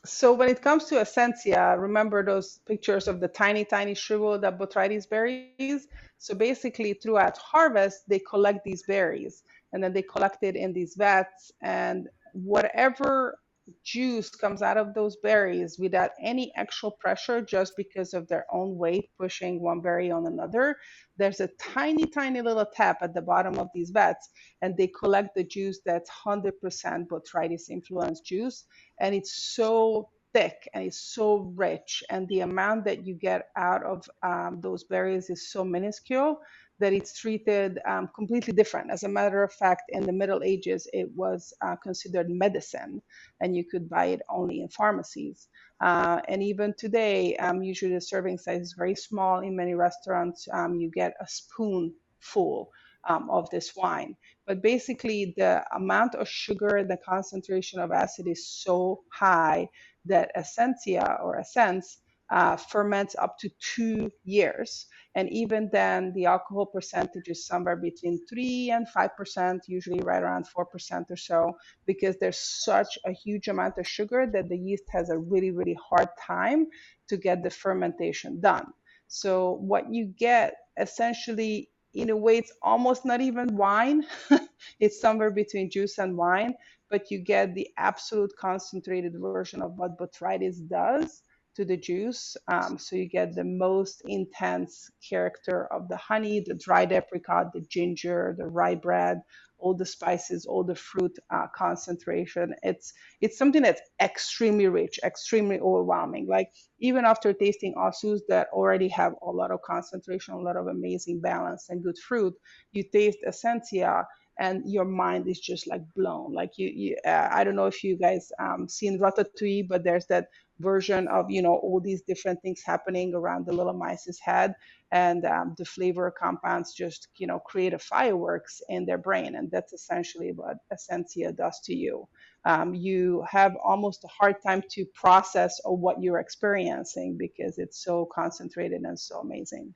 So when it comes to Essencia, remember those pictures of the tiny, tiny shriveled up botrytis berries? So basically, throughout harvest, they collect these berries and then they collect it in these vats, and whatever juice comes out of those berries without any actual pressure, just because of their own weight pushing one berry on another, there's a tiny, tiny little tap at the bottom of these vats, and they collect the juice that's 100% botrytis influenced juice, and it's so thick and it's so rich, and the amount that you get out of those berries is so minuscule that it's treated completely different. As a matter of fact, in the Middle Ages, it was considered medicine, and you could buy it only in pharmacies. And even today, usually the serving size is very small. In many restaurants, you get a spoonful of this wine. But basically, the amount of sugar, the concentration of acid is so high that Essencia or Essence ferments up to 2 years. And even then, the alcohol percentage is somewhere between 3 and 5%, usually right around 4% or so, because there's such a huge amount of sugar that the yeast has a really, really hard time to get the fermentation done. So, what you get essentially, in a way, it's almost not even wine. It's somewhere between juice and wine, but you get the absolute concentrated version of what botrytis does to the juice. So you get the most intense character of the honey, the dried apricot, the ginger, the rye bread, all the spices, all the fruit concentration. It's something that's extremely rich, extremely overwhelming. Like even after tasting Aszús that already have a lot of concentration, a lot of amazing balance and good fruit, you taste Essencia and your mind is just like blown. Like I don't know if you guys seen Ratatouille, but there's that version of all these different things happening around the little mice's head, and the flavor compounds just create a fireworks in their brain, and that's essentially what Essencia does to you. You have almost a hard time to process or what you're experiencing because it's so concentrated and so amazing.